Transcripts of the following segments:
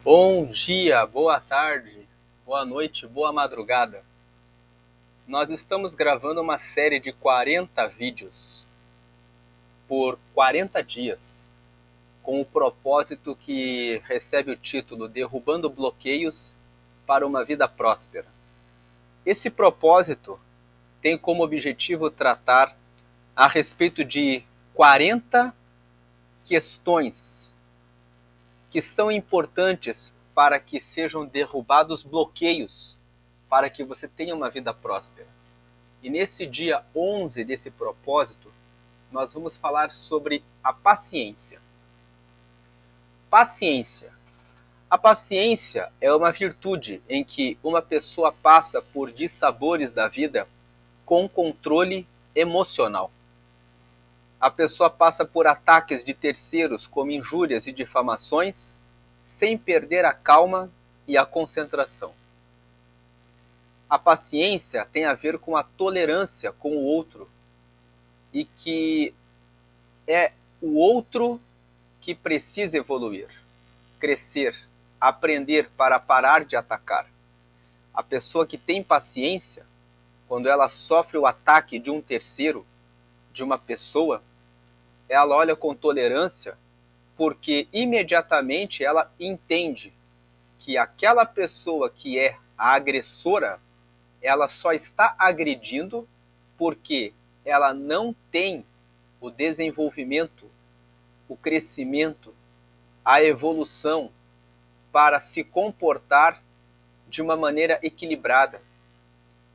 Bom dia, boa tarde, boa noite, boa madrugada. Nós estamos gravando uma série de 40 vídeos por 40 dias, com o propósito que recebe o título Derrubando Bloqueios para uma Vida Próspera. Esse propósito tem como objetivo tratar a respeito de 40 questões que são importantes para que sejam derrubados bloqueios para que você tenha uma vida próspera. E nesse dia 11 desse propósito, nós vamos falar sobre a paciência. Paciência. A paciência é uma virtude em que uma pessoa passa por dissabores da vida com controle emocional. A pessoa passa por ataques de terceiros, como injúrias e difamações, sem perder a calma e a concentração. A paciência tem a ver com a tolerância com o outro e que é o outro que precisa evoluir, crescer, aprender para parar de atacar. A pessoa que tem paciência, quando ela sofre o ataque de um terceiro, de uma pessoa, ela olha com tolerância porque imediatamente ela entende que aquela pessoa que é a agressora, ela só está agredindo porque ela não tem o desenvolvimento, o crescimento, a evolução para se comportar de uma maneira equilibrada.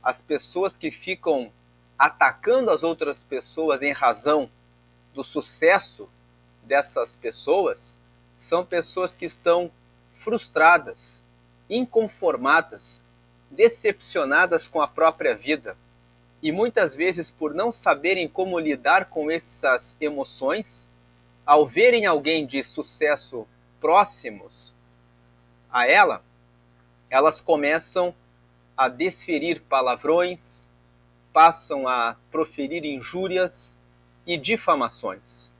As pessoas que ficam atacando as outras pessoas em razão do sucesso dessas pessoas são pessoas que estão frustradas, inconformadas, decepcionadas com a própria vida. E muitas vezes, por não saberem como lidar com essas emoções, ao verem alguém de sucesso próximos a ela, elas começam a desferir palavrões, passam a proferir injúrias e difamações.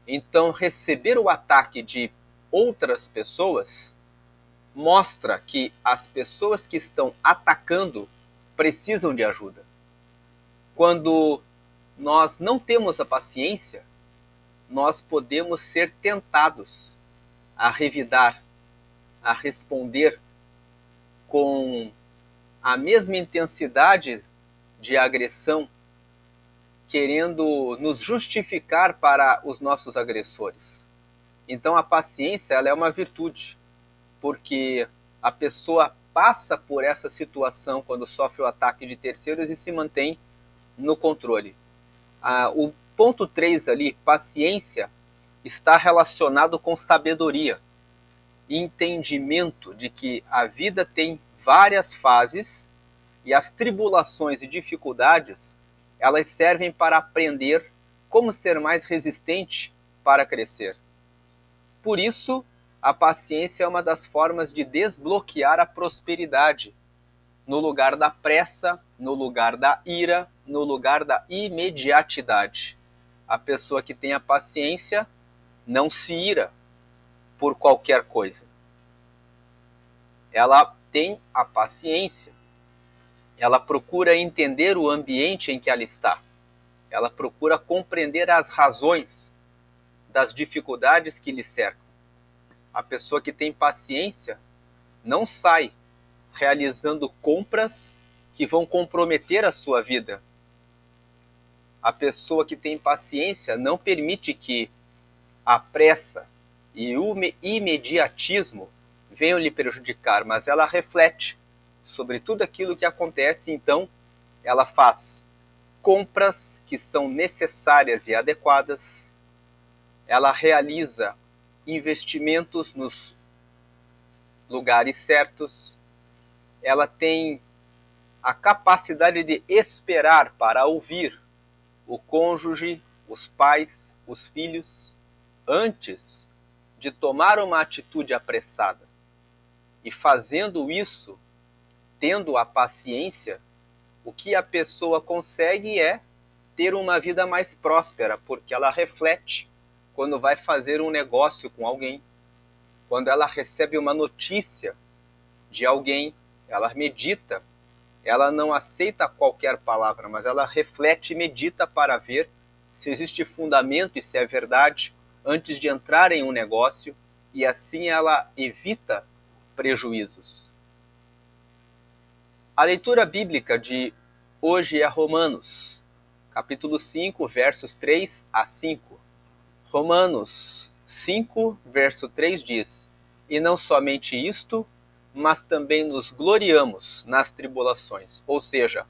Então, receber o ataque de outras pessoas mostra que as pessoas que estão atacando precisam de ajuda. Quando nós não temos a paciência, nós podemos ser tentados a revidar, a responder com a mesma intensidade de agressão, querendo nos justificar para os nossos agressores. Então a paciência, ela é uma virtude, porque a pessoa passa por essa situação quando sofre o ataque de terceiros e se mantém no controle. O ponto 3 ali, paciência, está relacionado com sabedoria, entendimento de que a vida tem várias fases e as tribulações e dificuldades, elas servem para aprender como ser mais resistente para crescer. Por isso, a paciência é uma das formas de desbloquear a prosperidade, no lugar da pressa, no lugar da ira, no lugar da imediatidade. A pessoa que tem a paciência não se ira por qualquer coisa. Ela tem a paciência. Ela procura entender o ambiente em que ela está. Ela procura compreender as razões das dificuldades que lhe cercam. A pessoa que tem paciência não sai realizando compras que vão comprometer a sua vida. A pessoa que tem paciência não permite que a pressa e o imediatismo venham lhe prejudicar, mas ela reflete sobre tudo aquilo que acontece, então ela faz compras que são necessárias e adequadas, ela realiza investimentos nos lugares certos, ela tem a capacidade de esperar para ouvir o cônjuge, os pais, os filhos, antes de tomar uma atitude apressada. E fazendo isso, tendo a paciência, o que a pessoa consegue é ter uma vida mais próspera, porque ela reflete quando vai fazer um negócio com alguém, quando ela recebe uma notícia de alguém, ela medita, ela não aceita qualquer palavra, mas ela reflete e medita para ver se existe fundamento e se é verdade antes de entrar em um negócio, e assim ela evita prejuízos. A leitura bíblica de hoje é Romanos, capítulo 5, versos 3 a 5. Romanos 5, verso 3 diz: E não somente isto, mas também nos gloriamos nas tribulações. Ou seja,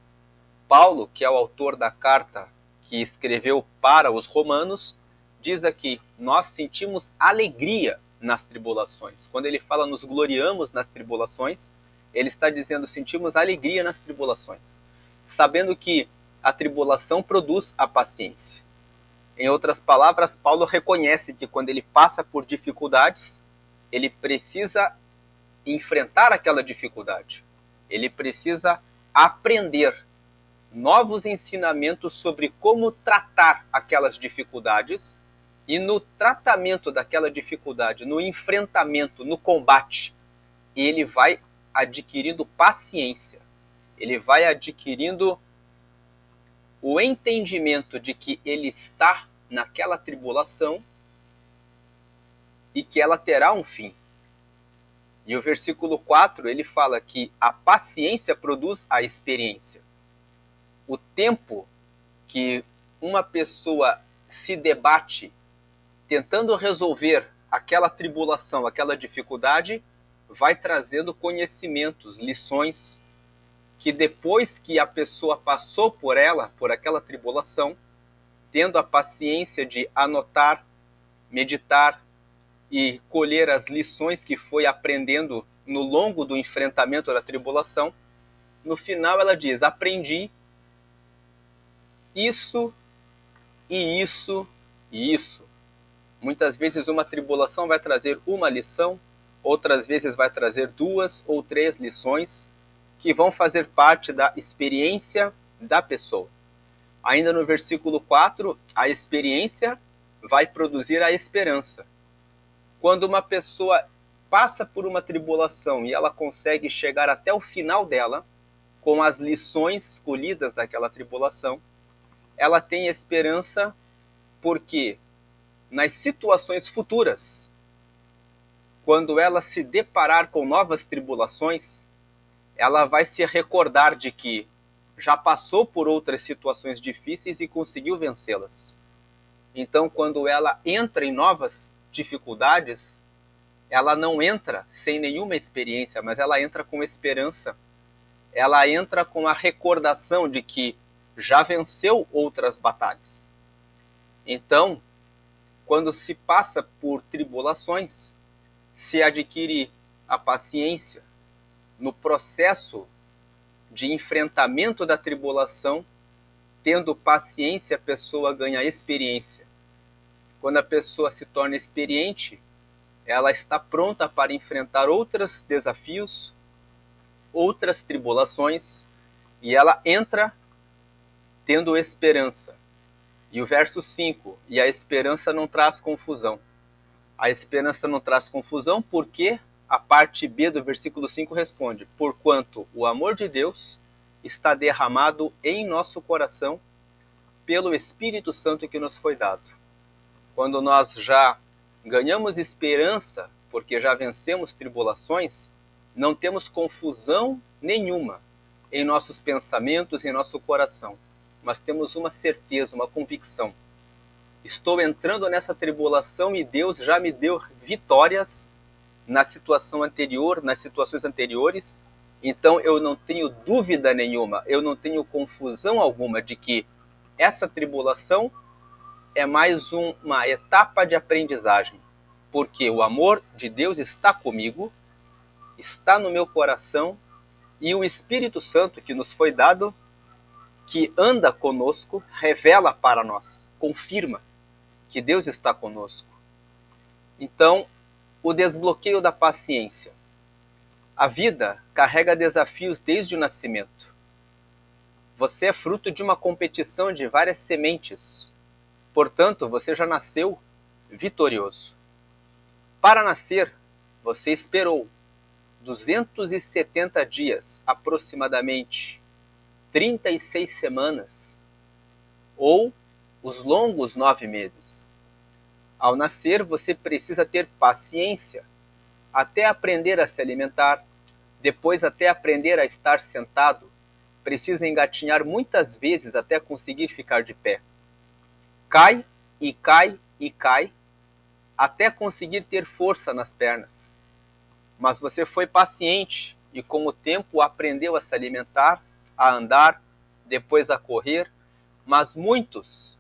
Paulo, que é o autor da carta que escreveu para os romanos, diz aqui: nós sentimos alegria nas tribulações. Quando ele fala nos gloriamos nas tribulações, ele está dizendo sentimos alegria nas tribulações, sabendo que a tribulação produz a paciência. Em outras palavras, Paulo reconhece que quando ele passa por dificuldades, ele precisa enfrentar aquela dificuldade. Ele precisa aprender novos ensinamentos sobre como tratar aquelas dificuldades, e no tratamento daquela dificuldade, no enfrentamento, no combate, ele vai adquirindo paciência, ele vai adquirindo o entendimento de que ele está naquela tribulação e que ela terá um fim. E o versículo 4, ele fala que a paciência produz a experiência. O tempo que uma pessoa se debate tentando resolver aquela tribulação, aquela dificuldade, vai trazendo conhecimentos, lições, que depois que a pessoa passou por ela, por aquela tribulação, tendo a paciência de anotar, meditar e colher as lições que foi aprendendo no longo do enfrentamento da tribulação, no final ela diz: aprendi isso e isso e isso. Muitas vezes uma tribulação vai trazer uma lição, outras vezes vai trazer 2 ou 3 lições que vão fazer parte da experiência da pessoa. Ainda no versículo 4, a experiência vai produzir a esperança. Quando uma pessoa passa por uma tribulação e ela consegue chegar até o final dela, com as lições colhidas daquela tribulação, ela tem esperança porque nas situações futuras, quando ela se deparar com novas tribulações, ela vai se recordar de que já passou por outras situações difíceis e conseguiu vencê-las. Então, quando ela entra em novas dificuldades, ela não entra sem nenhuma experiência, mas ela entra com esperança. Ela entra com a recordação de que já venceu outras batalhas. Então, quando se passa por tribulações, se adquire a paciência no processo de enfrentamento da tribulação. Tendo paciência, a pessoa ganha experiência. Quando a pessoa se torna experiente, ela está pronta para enfrentar outros desafios, outras tribulações, e ela entra tendo esperança. E o verso 5, e a esperança não traz confusão. A esperança não traz confusão porque a parte B do versículo 5 responde: porquanto o amor de Deus está derramado em nosso coração pelo Espírito Santo que nos foi dado. Quando nós já ganhamos esperança, porque já vencemos tribulações, não temos confusão nenhuma em nossos pensamentos, em nosso coração, mas temos uma certeza, uma convicção. Estou entrando nessa tribulação e Deus já me deu vitórias na situação anterior, nas situações anteriores, então eu não tenho dúvida nenhuma, eu não tenho confusão alguma de que essa tribulação é mais uma etapa de aprendizagem, porque o amor de Deus está comigo, está no meu coração, e o Espírito Santo que nos foi dado, que anda conosco, revela para nós, confirma que Deus está conosco. Então, o desbloqueio da paciência. A vida carrega desafios desde o nascimento. Você é fruto de uma competição de várias sementes. Portanto, você já nasceu vitorioso. Para nascer, você esperou 270 dias, aproximadamente 36 semanas, ou os longos 9 meses. Ao nascer, você precisa ter paciência até aprender a se alimentar, depois até aprender a estar sentado, precisa engatinhar muitas vezes até conseguir ficar de pé. Cai e cai e cai, até conseguir ter força nas pernas. Mas você foi paciente e com o tempo aprendeu a se alimentar, a andar, depois a correr, mas muitos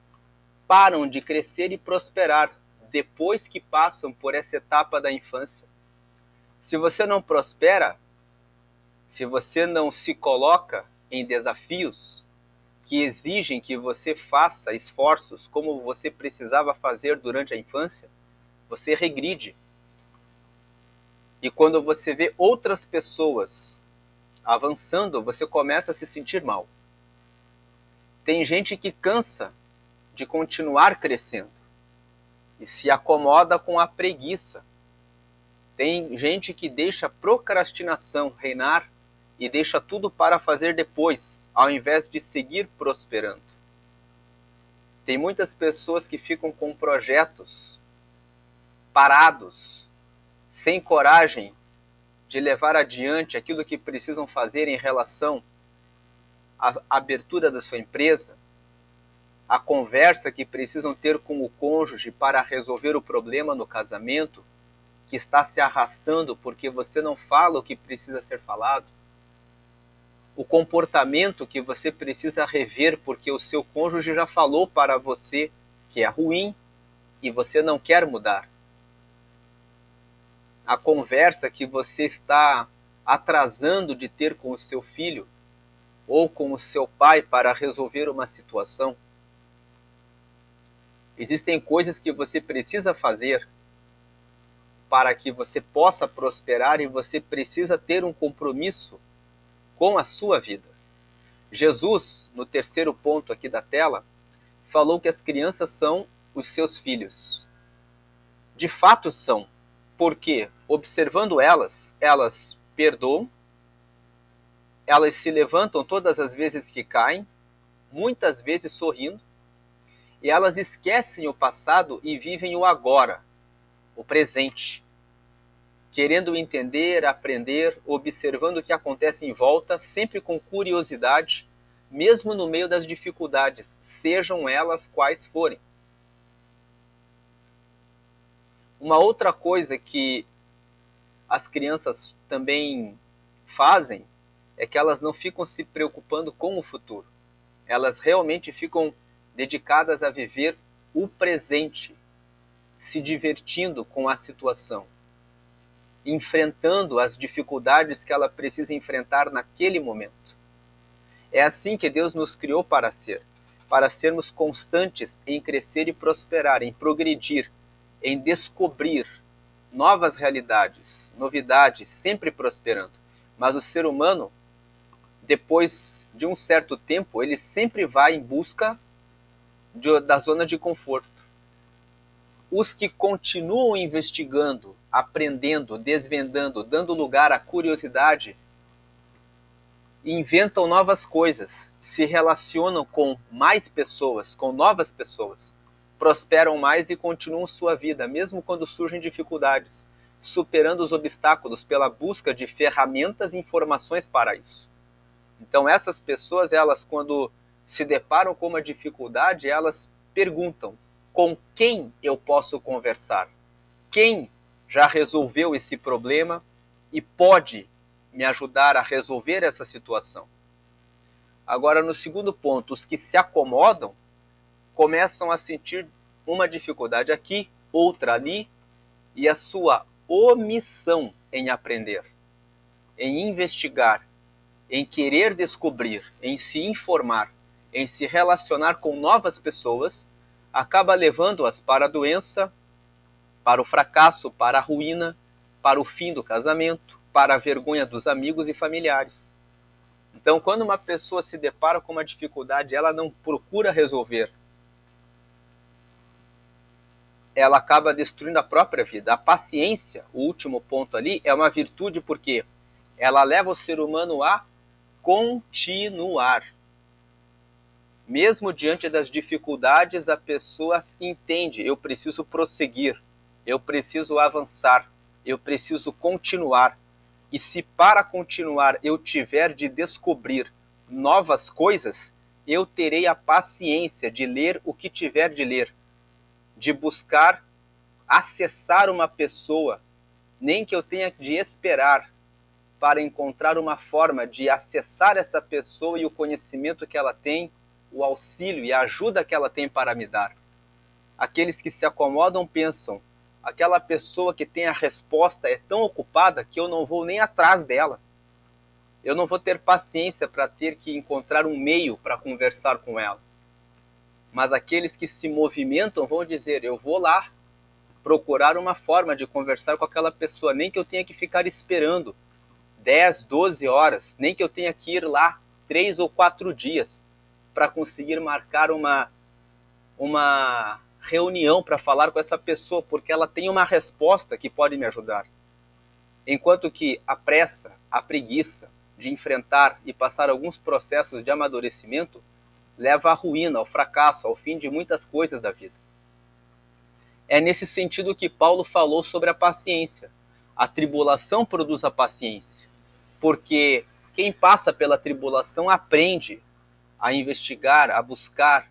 param de crescer e prosperar depois que passam por essa etapa da infância. Se você não prospera, se você não se coloca em desafios que exigem que você faça esforços como você precisava fazer durante a infância, você regride. E quando você vê outras pessoas avançando, você começa a se sentir mal. Tem gente que cansa de continuar crescendo e se acomoda com a preguiça. Tem gente que deixa a procrastinação reinar e deixa tudo para fazer depois, ao invés de seguir prosperando. Tem muitas pessoas que ficam com projetos parados, sem coragem de levar adiante aquilo que precisam fazer em relação à abertura da sua empresa, a conversa que precisam ter com o cônjuge para resolver o problema no casamento, que está se arrastando porque você não fala o que precisa ser falado, o comportamento que você precisa rever porque o seu cônjuge já falou para você que é ruim e você não quer mudar. A conversa que você está atrasando de ter com o seu filho ou com o seu pai para resolver uma situação. Existem coisas que você precisa fazer para que você possa prosperar e você precisa ter um compromisso com a sua vida. Jesus, no terceiro ponto aqui da tela, falou que as crianças são os seus filhos. De fato são, porque observando elas, elas perdoam, elas se levantam todas as vezes que caem, muitas vezes sorrindo, e elas esquecem o passado e vivem o agora, o presente, querendo entender, aprender, observando o que acontece em volta, sempre com curiosidade, mesmo no meio das dificuldades, sejam elas quais forem. Uma outra coisa que as crianças também fazem é que elas não ficam se preocupando com o futuro. Elas realmente ficam dedicadas a viver o presente, se divertindo com a situação, enfrentando as dificuldades que ela precisa enfrentar naquele momento. É assim que Deus nos criou para sermos constantes em crescer e prosperar, em progredir, em descobrir novas realidades, novidades, sempre prosperando. Mas o ser humano, depois de um certo tempo, ele sempre vai em busca da zona de conforto. Os que continuam investigando, aprendendo, desvendando, dando lugar à curiosidade, inventam novas coisas, se relacionam com mais pessoas, com novas pessoas, prosperam mais e continuam sua vida, mesmo quando surgem dificuldades, superando os obstáculos pela busca de ferramentas e informações para isso. Então essas pessoas, elas quando se deparam com uma dificuldade, elas perguntam: com quem eu posso conversar? Quem já resolveu esse problema e pode me ajudar a resolver essa situação? Agora, no segundo ponto, os que se acomodam começam a sentir uma dificuldade aqui, outra ali, e a sua omissão em aprender, em investigar, em querer descobrir, em se informar, em se relacionar com novas pessoas, acaba levando-as para a doença, para o fracasso, para a ruína, para o fim do casamento, para a vergonha dos amigos e familiares. Então, quando uma pessoa se depara com uma dificuldade, ela não procura resolver. ela acaba destruindo a própria vida. A paciência, o último ponto ali, é uma virtude porque ela leva o ser humano a continuar. Mesmo diante das dificuldades, a pessoa entende: eu preciso prosseguir, eu preciso avançar, eu preciso continuar. E se para continuar eu tiver de descobrir novas coisas, eu terei a paciência de ler o que tiver de ler, de buscar acessar uma pessoa, nem que eu tenha de esperar para encontrar uma forma de acessar essa pessoa e o conhecimento que ela tem, o auxílio e a ajuda que ela tem para me dar. Aqueles que se acomodam pensam: aquela pessoa que tem a resposta é tão ocupada que eu não vou nem atrás dela. Eu não vou ter paciência para ter que encontrar um meio para conversar com ela. Mas aqueles que se movimentam vão dizer: eu vou lá procurar uma forma de conversar com aquela pessoa, nem que eu tenha que ficar esperando 10, 12 horas, nem que eu tenha que ir lá 3 ou 4 dias para conseguir marcar uma reunião para falar com essa pessoa, porque ela tem uma resposta que pode me ajudar. Enquanto que a pressa, a preguiça de enfrentar e passar alguns processos de amadurecimento leva à ruína, ao fracasso, ao fim de muitas coisas da vida. É nesse sentido que Paulo falou sobre a paciência. A tribulação produz a paciência, porque quem passa pela tribulação aprende a investigar, a buscar,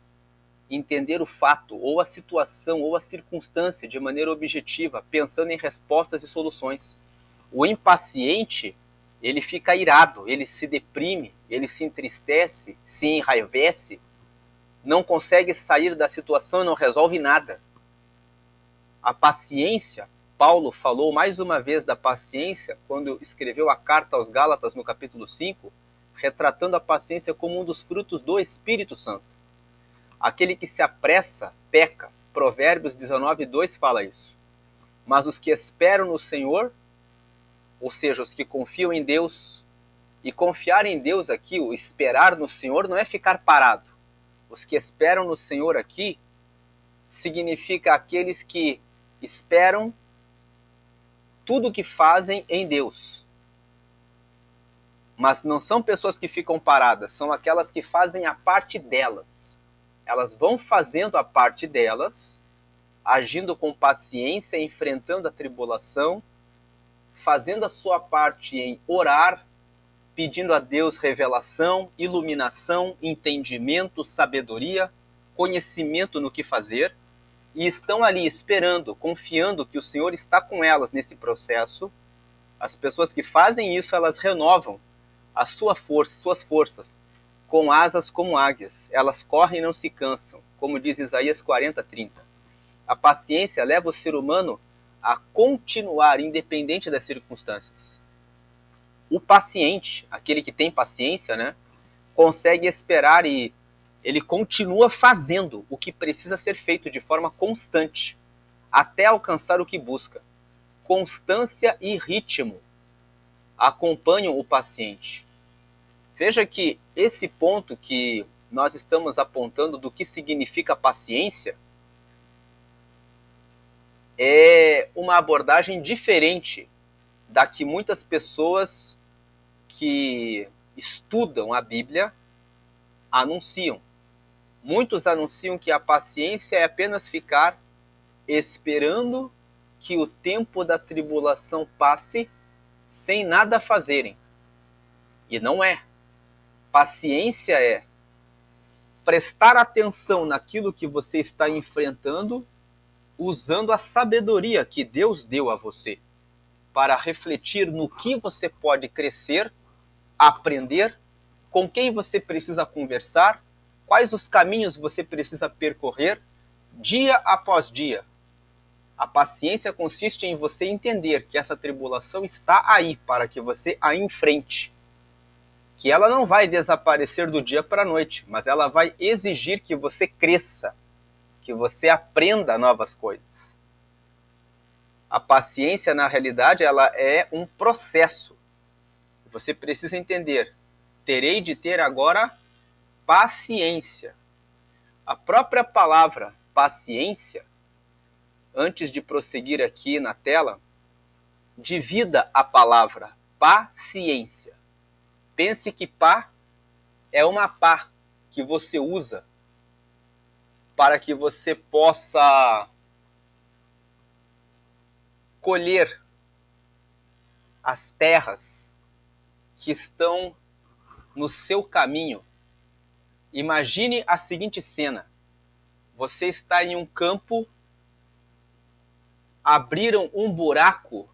entender o fato, ou a situação, ou a circunstância de maneira objetiva, pensando em respostas e soluções. O impaciente, ele fica irado, ele se deprime, ele se entristece, se enraivece, não consegue sair da situação e não resolve nada. A paciência, Paulo falou mais uma vez da paciência quando escreveu a carta aos Gálatas no capítulo 5, retratando a paciência como um dos frutos do Espírito Santo. Aquele que se apressa, peca. Provérbios 19:2 fala isso. Mas os que esperam no Senhor, ou seja, os que confiam em Deus, e confiar em Deus aqui, o esperar no Senhor, não é ficar parado. Os que esperam no Senhor aqui significa aqueles que esperam tudo o que fazem em Deus. Mas não são pessoas que ficam paradas, são aquelas que fazem a parte delas. Elas vão fazendo a parte delas, agindo com paciência, enfrentando a tribulação, fazendo a sua parte em orar, pedindo a Deus revelação, iluminação, entendimento, sabedoria, conhecimento no que fazer, e estão ali esperando, confiando que o Senhor está com elas nesse processo. As pessoas que fazem isso, elas renovam a sua força, suas forças, com asas como águias. Elas correm e não se cansam, como diz Isaías 40:30. A paciência leva o ser humano a continuar independente das circunstâncias. O paciente, aquele que tem paciência, né, consegue esperar e ele continua fazendo o que precisa ser feito de forma constante, até alcançar o que busca. Constância e ritmo acompanham o paciente. Veja que esse ponto que nós estamos apontando do que significa paciência é uma abordagem diferente da que muitas pessoas que estudam a Bíblia anunciam. Muitos anunciam que a paciência é apenas ficar esperando que o tempo da tribulação passe sem nada fazerem. E não é. Paciência é prestar atenção naquilo que você está enfrentando, usando a sabedoria que Deus deu a você, para refletir no que você pode crescer, aprender, com quem você precisa conversar, quais os caminhos você precisa percorrer, dia após dia. A paciência consiste em você entender que essa tribulação está aí para que você a enfrente. Que ela não vai desaparecer do dia para a noite, mas ela vai exigir que você cresça, que você aprenda novas coisas. A paciência, na realidade, ela é um processo. Você precisa entender: terei de ter agora paciência. A própria palavra paciência antes de prosseguir aqui na tela, divida a palavra paciência. Pense que pá é uma pá que você usa para que você possa colher as terras que estão no seu caminho. Imagine a seguinte cena: você está em um campo, abriram um buraco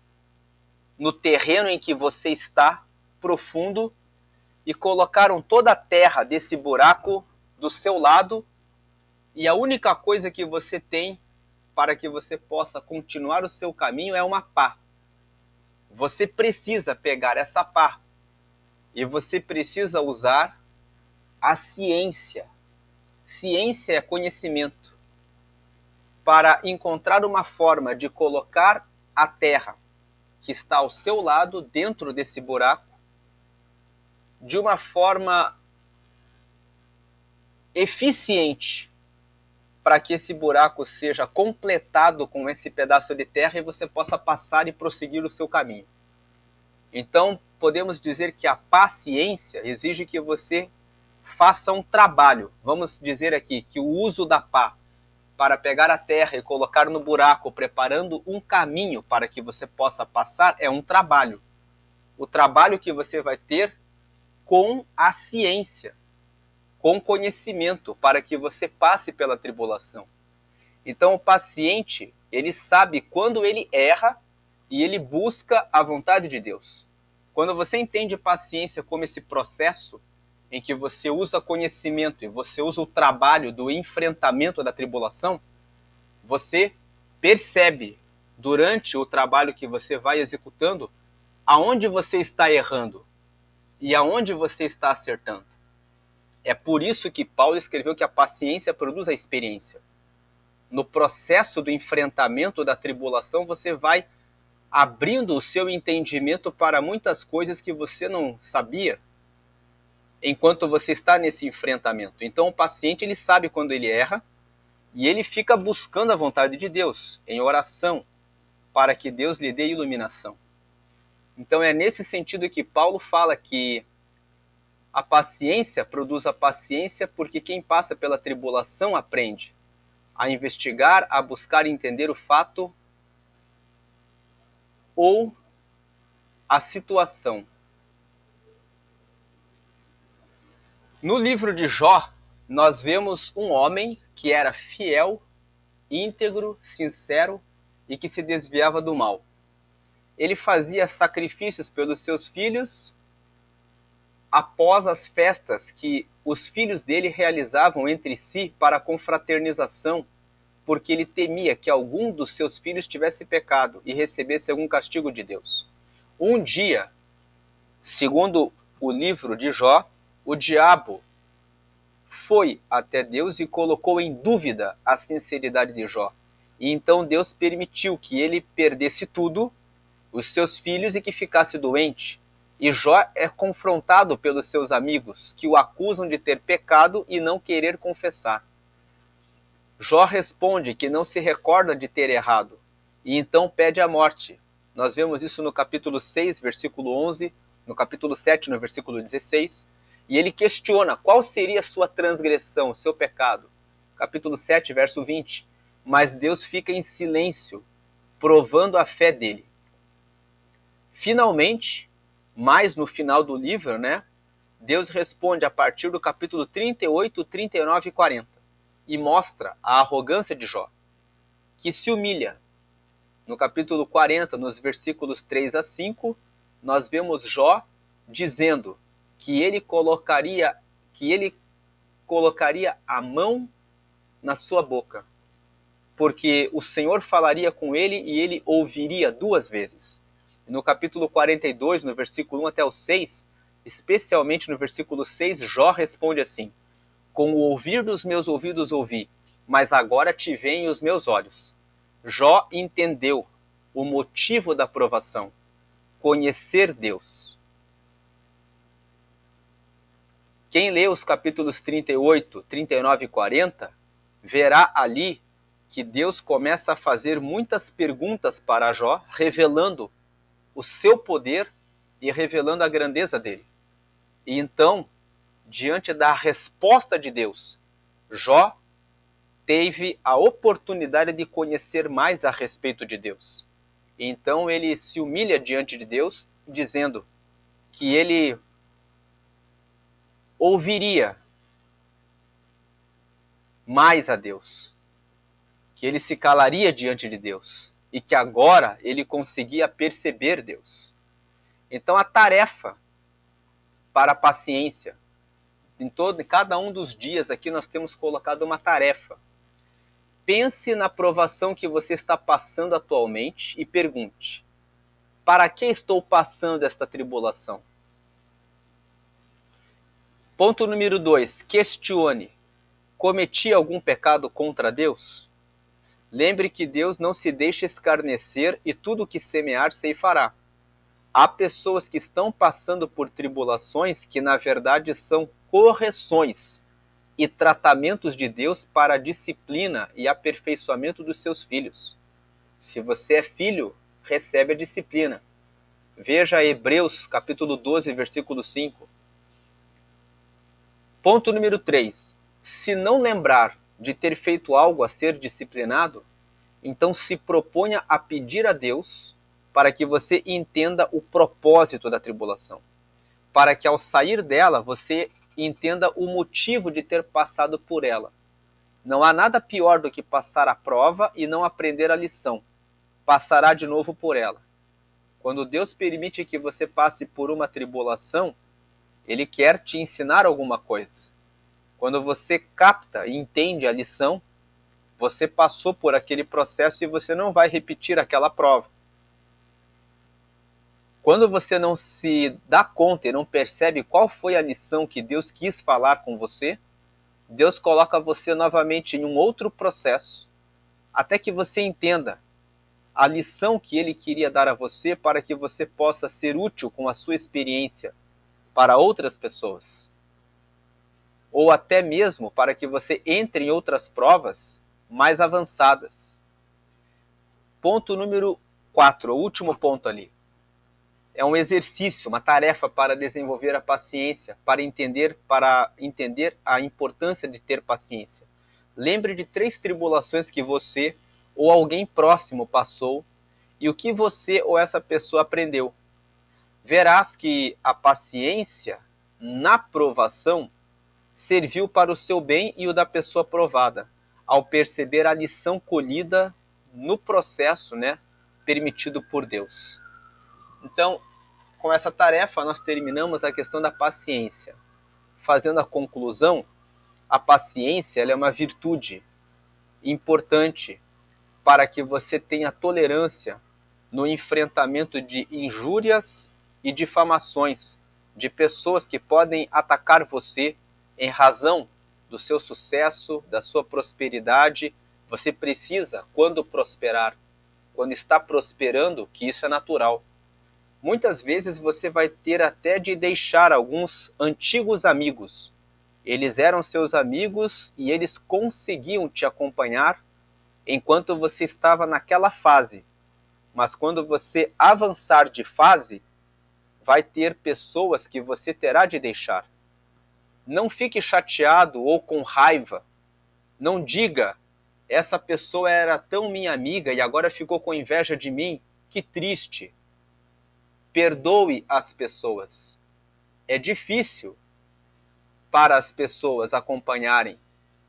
no terreno em que você está, profundo, e colocaram toda a terra desse buraco do seu lado, e a única coisa que você tem para que você possa continuar o seu caminho é uma pá. Você precisa pegar essa pá e você precisa usar a ciência. Ciência é conhecimento. Para encontrar uma forma de colocar a terra que está ao seu lado dentro desse buraco de uma forma eficiente, para que esse buraco seja completado com esse pedaço de terra e você possa passar e prosseguir o seu caminho. Então, podemos dizer que a paciência exige que você faça um trabalho. Vamos dizer aqui que o uso da pá para pegar a terra e colocar no buraco, preparando um caminho para que você possa passar, é um trabalho. O trabalho que você vai ter com a ciência, com conhecimento, para que você passe pela tribulação. Então, o paciente, ele sabe quando ele erra e ele busca a vontade de Deus. Quando você entende paciência como esse processo em que você usa conhecimento e você usa o trabalho do enfrentamento da tribulação, você percebe durante o trabalho que você vai executando aonde você está errando e aonde você está acertando. É por isso que Paulo escreveu que a paciência produz a experiência. No processo do enfrentamento da tribulação, você vai abrindo o seu entendimento para muitas coisas que você não sabia enquanto você está nesse enfrentamento. Então, o paciente, ele sabe quando ele erra e ele fica buscando a vontade de Deus em oração para que Deus lhe dê iluminação. Então, é nesse sentido que Paulo fala que a paciência produz a paciência porque quem passa pela tribulação aprende a investigar, a buscar entender o fato ou a situação. No livro de Jó, nós vemos um homem que era fiel, íntegro, sincero e que se desviava do mal. Ele fazia sacrifícios pelos seus filhos após as festas que os filhos dele realizavam entre si para a confraternização, porque ele temia que algum dos seus filhos tivesse pecado e recebesse algum castigo de Deus. Um dia, segundo o livro de Jó, o diabo foi até Deus e colocou em dúvida a sinceridade de Jó. E então Deus permitiu que ele perdesse tudo, os seus filhos, e que ficasse doente. E Jó é confrontado pelos seus amigos, que o acusam de ter pecado e não querer confessar. Jó responde que não se recorda de ter errado, e então pede a morte. Nós vemos isso no capítulo 6, versículo 11, no capítulo 7, no versículo 16, e ele questiona qual seria a sua transgressão, o seu pecado. Capítulo 7, verso 20. Mas Deus fica em silêncio, provando a fé dele. Finalmente, mais no final do livro, Deus responde a partir do capítulo 38, 39 e 40 e mostra a arrogância de Jó, que se humilha. No capítulo 40, nos versículos 3 a 5, nós vemos Jó dizendo que ele colocaria a mão na sua boca, porque o Senhor falaria com ele e ele ouviria 2 vezes. No capítulo 42, no versículo 1 até o 6, especialmente no versículo 6, Jó responde assim: com o ouvir dos meus ouvidos ouvi, mas agora te veem os meus olhos. Jó entendeu o motivo da provação: conhecer Deus. Quem lê os capítulos 38, 39 e 40, verá ali que Deus começa a fazer muitas perguntas para Jó, revelando o seu poder e revelando a grandeza dele. E então, diante da resposta de Deus, Jó teve a oportunidade de conhecer mais a respeito de Deus. Então ele se humilha diante de Deus, dizendo que ele ouviria mais a Deus, que ele se calaria diante de Deus e que agora ele conseguia perceber Deus. Então a tarefa para a paciência, em cada um dos dias aqui nós temos colocado uma tarefa. Pense na provação que você está passando atualmente e pergunte: para que estou passando esta tribulação? Ponto número 2. Questione: cometi algum pecado contra Deus? Lembre que Deus não se deixa escarnecer e tudo o que semear ceifará. Há pessoas que estão passando por tribulações que na verdade são correções e tratamentos de Deus para a disciplina e aperfeiçoamento dos seus filhos. Se você é filho, recebe a disciplina. Veja Hebreus capítulo 12, versículo 5. Ponto número 3. Se não lembrar de ter feito algo a ser disciplinado, então se proponha a pedir a Deus para que você entenda o propósito da tribulação, para que ao sair dela você entenda o motivo de ter passado por ela. Não há nada pior do que passar a prova e não aprender a lição. Passará de novo por ela. Quando Deus permite que você passe por uma tribulação, Ele quer te ensinar alguma coisa. Quando você capta e entende a lição, você passou por aquele processo e você não vai repetir aquela prova. Quando você não se dá conta e não percebe qual foi a lição que Deus quis falar com você, Deus coloca você novamente em um outro processo, até que você entenda a lição que Ele queria dar a você para que você possa ser útil com a sua experiência para outras pessoas. Ou até mesmo para que você entre em outras provas mais avançadas. Ponto número 4, o último ponto ali. É um exercício, uma tarefa para desenvolver a paciência, para entender a importância de ter paciência. Lembre de 3 tribulações que você ou alguém próximo passou e o que você ou essa pessoa aprendeu. Verás que a paciência na provação serviu para o seu bem e o da pessoa provada, ao perceber a lição colhida no processo, permitido por Deus. Então, com essa tarefa, nós terminamos a questão da paciência. Fazendo a conclusão, a paciência ela é uma virtude importante para que você tenha tolerância no enfrentamento de injúrias e difamações de pessoas que podem atacar você em razão do seu sucesso, da sua prosperidade. Você precisa, quando prosperar, quando está prosperando, que isso é natural. Muitas vezes você vai ter até de deixar alguns antigos amigos. Eles eram seus amigos e eles conseguiam te acompanhar enquanto você estava naquela fase. Mas quando você avançar de fase, vai ter pessoas que você terá de deixar. Não fique chateado ou com raiva. Não diga, essa pessoa era tão minha amiga e agora ficou com inveja de mim. Que triste. Perdoe as pessoas. É difícil para as pessoas acompanharem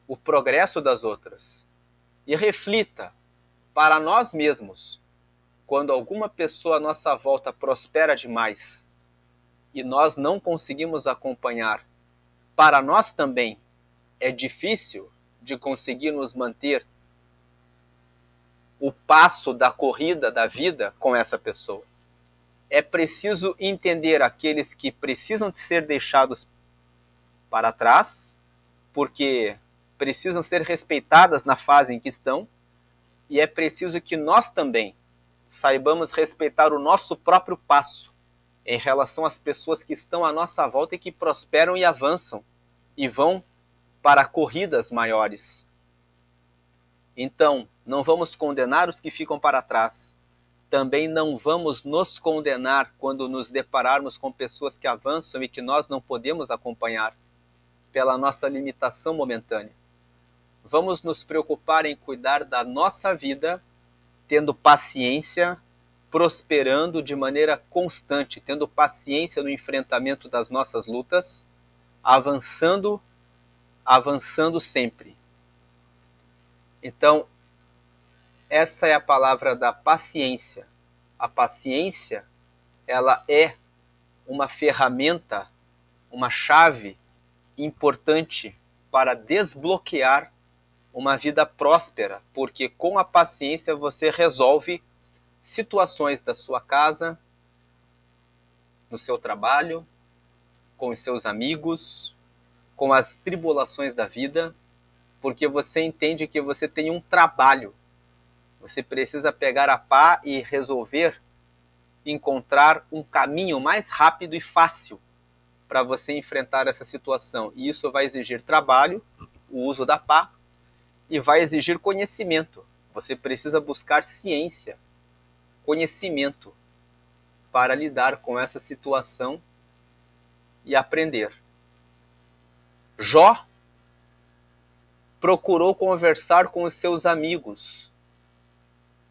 o progresso das outras. E reflita para nós mesmos, quando alguma pessoa à nossa volta prospera demais e nós não conseguimos acompanhar, para nós também é difícil de conseguir nos manter o passo da corrida da vida com essa pessoa. É preciso entender aqueles que precisam ser deixados para trás, porque precisam ser respeitadas na fase em que estão, e é preciso que nós também saibamos respeitar o nosso próprio passo em relação às pessoas que estão à nossa volta e que prosperam e avançam e vão para corridas maiores. Então, não vamos condenar os que ficam para trás. Também não vamos nos condenar quando nos depararmos com pessoas que avançam e que nós não podemos acompanhar pela nossa limitação momentânea. Vamos nos preocupar em cuidar da nossa vida, tendo paciência, prosperando de maneira constante, tendo paciência no enfrentamento das nossas lutas, avançando sempre. Então, essa é a palavra da paciência. A paciência, ela é uma ferramenta, uma chave importante para desbloquear uma vida próspera, porque com a paciência você resolve situações da sua casa, no seu trabalho, com os seus amigos, com as tribulações da vida, porque você entende que você tem um trabalho. Você precisa pegar a pá e resolver encontrar um caminho mais rápido e fácil para você enfrentar essa situação. E isso vai exigir trabalho, o uso da pá, e vai exigir conhecimento. Você precisa buscar ciência, conhecimento, para lidar com essa situação e aprender. Jó procurou conversar com os seus amigos,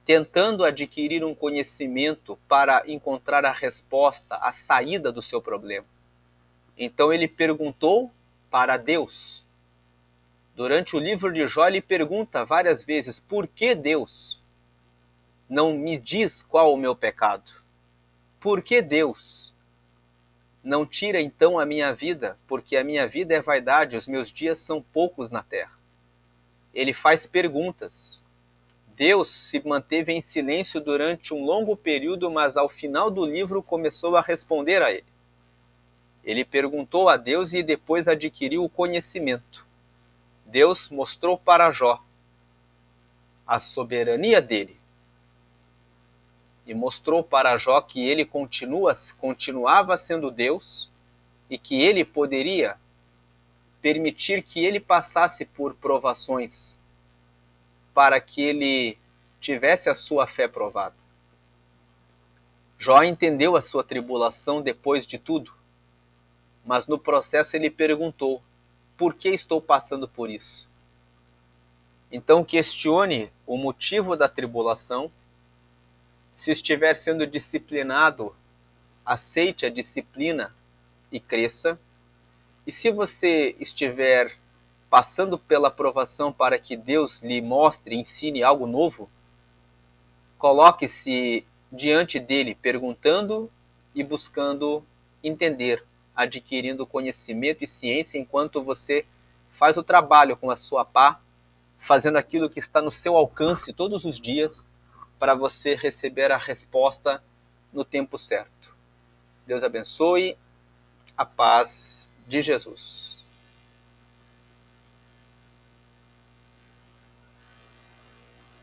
tentando adquirir um conhecimento para encontrar a resposta, a saída do seu problema. Então ele perguntou para Deus. Durante o livro de Jó, ele pergunta várias vezes: por que Deus não me diz qual o meu pecado? Por que Deus não tira então a minha vida? Porque a minha vida é vaidade, os meus dias são poucos na terra. Ele faz perguntas. Deus se manteve em silêncio durante um longo período, mas ao final do livro começou a responder a ele. Ele perguntou a Deus e depois adquiriu o conhecimento. Deus mostrou para Jó a soberania dele e mostrou para Jó que ele continuava sendo Deus e que ele poderia permitir que ele passasse por provações para que ele tivesse a sua fé provada. Jó entendeu a sua tribulação depois de tudo, mas no processo ele perguntou: por que estou passando por isso? Então questione o motivo da tribulação. Se estiver sendo disciplinado, aceite a disciplina e cresça. E se você estiver passando pela provação para que Deus lhe mostre, ensine algo novo, coloque-se diante dele, perguntando e buscando entender, adquirindo conhecimento e ciência enquanto você faz o trabalho com a sua pá, fazendo aquilo que está no seu alcance todos os dias para você receber a resposta no tempo certo. Deus abençoe, a paz de Jesus.